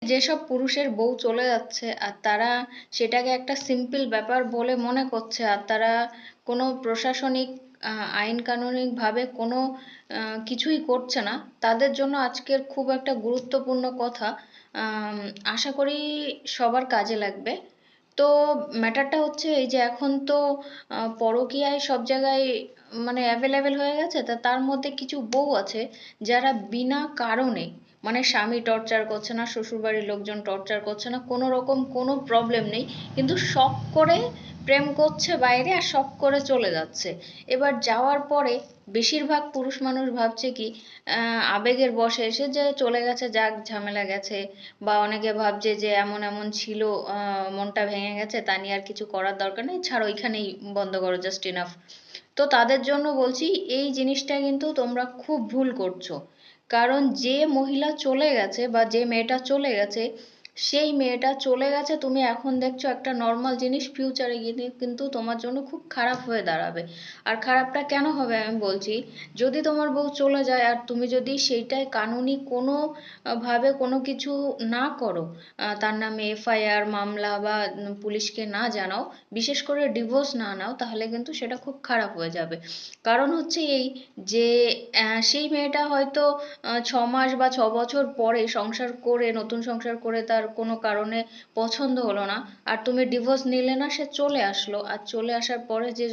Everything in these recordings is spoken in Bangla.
যেসব পুরুষের বউ চলে যাচ্ছে আর তারা সেটাকে একটা সিম্পল ব্যাপার বলে মনে করছে, আর তারা কোনো প্রশাসনিক আইন কানুনিক ভাবে কোনো কিছুই করছে না, তাদের জন্য আজকের খুব একটা গুরুত্বপূর্ণ কথা আম, আশা করি সবার কাজে লাগবে। তো ম্যাটারটা হচ্ছে এই যে এখন তো পরকীয়ায় সব জায়গায় মানে অ্যাভেলেবেল হয়ে গেছে, তা তার মধ্যে কিছু বউ আছে যারা বিনা কারণে, মানে স্বামী টর্চার করছে না, শ্বশুরবাড়ির লোকজন টর্চার করছে না, কোনো রকম কোনো প্রবলেম নেই, কিন্তু শখ করে প্রেম করছে বাইরে আর শখ করে চলে যাচ্ছে। এবার যাওয়ার পরে বেশিরভাগ পুরুষ মানুষ ভাবছে কি, আবেগের বশে এসে যে চলে গেছে, যাক ঝামেলা গেছে, বা অনেকে ভাবছে যে এমন এমন ছিল, মনটা ভেঙে গেছে, তা নিয়ে আর কিছু করার দরকার নেই, ছাড়ো ওইখানেই বন্ধ করো, জাস্ট ইনাফ। তো তাদের জন্য বলছি, এই জিনিসটা কিন্তু তোমরা খুব ভুল করছো। কারণ যে মহিলা চলে গেছে বা যে মেয়েটা চলে গেছে, সেই মেয়েটা চলে গেছে, তুমি এখন দেখছো একটা নর্মাল জিনিস, ফিউচারে গিয়ে কিন্তু তোমার জন্য খুব খারাপ হয়ে দাঁড়াবে। আর খারাপটা কেন হবে আমি বলছি, যদি তোমার বউ চলে যায় আর তুমি যদি সেইটাই কানুনি কোনো ভাবে কোনো কিছু না করো, তার নামে এফআইআর মামলা বা পুলিশকে না জানাও, বিশেষ করে ডিভোর্স না নাও, তাহলে কিন্তু সেটা খুব খারাপ হয়ে যাবে। কারণ হচ্ছে এই যে সেই মেয়েটা হয়তো 6 মাস বা 6 বছর পরে সংসার করে, নতুন সংসার করে তার কোনো কারণে পছন্দ হলো না, আর তুমি ডিভোর্স নিলে না, সে চলে আসলো, আর চলে আসার পরে যে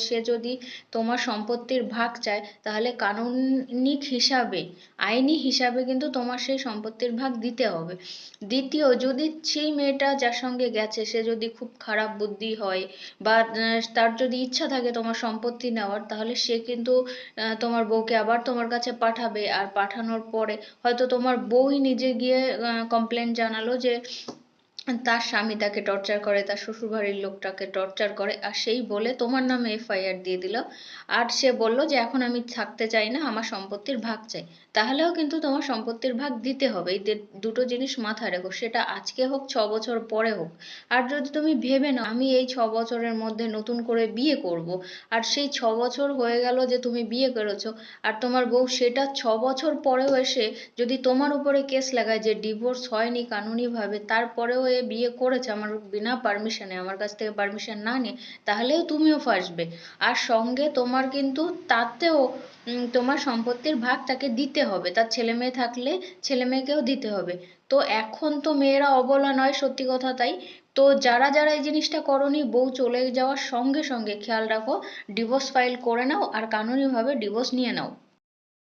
সে যদি তোমার সম্পত্তির ভাগ চায়, তাহলে কানুনিক হিসাবে, আইনি হিসাবে কিন্তু তোমার সেই সম্পত্তির ভাগ দিতে হবে। দ্বিতীয়, যদি সেই মেয়েটা যার সঙ্গে গেছে সে যদি খুব খারাপ বুদ্ধি হয়, বা তার যদি ইচ্ছা থাকে তোমার সম্পত্তি নেওয়ার, তাহলে সে কিন্তু তোমার বউকে আবার তোমার কাছে পাঠাবে, আর পাঠানোর পরে হয়তো তোমার বউই নিজে গিয়ে কমপ্লেন জানালো যে তার স্বামী তাকে টর্চার করে, তার শ্বশুরবাড়ির লোকটাকে টর্চার করে, আর সেই বলে তোমার নামে এফআইআর দিয়ে দিল, আর সে বলল যে এখন আমি থাকতে চাই না, আমার সম্পত্তির ভাগ চাই। তাহলেও কিন্তু তোমার সম্পত্তির ভাগ দিতে হবে। এই দুটো জিনিস মাথায় রেখো, সেটা আজকে হোক 6 বছর পরে হোক। আর যদি তুমি ভেবে নাও আমি এই 6 বছরের মধ্যে নতুন করে বিয়ে করব, আর সেই 6 বছর হয়ে গেল যে তুমি বিয়ে করেছো, আর তোমার বউ সেটা 6 বছর পরেও এসে যদি তোমার উপরে কেস লাগায় যে ডিভোর্স হয়নি কানুনি ভাবে, তারপরেও এ বিয়ে করেছে আমার বিনা পারমিশনে, আমার কাছ থেকে পারমিশন না নিয়ে, তাহলেও তুমিও ফাঁসবে। আর সঙ্গে তোমার কিন্তু তাতেও তোমার সম্পত্তির ভাগ তাকে দিতে হবে, তার ছেলে মেয়ে থাকলে ছেলে মেয়েকেও দিতে হবে। তো এখন তো মেয়েরা অবলা নয়, সত্যি কথা তাই। তো যারা যারা এই জিনিসটা করনি, বউ চলে যাওয়ার সঙ্গে সঙ্গে খেয়াল রাখো, ডিভোর্স ফাইল করে নাও আর কানুনিভাবে ডিভোর্স নিয়ে নাও।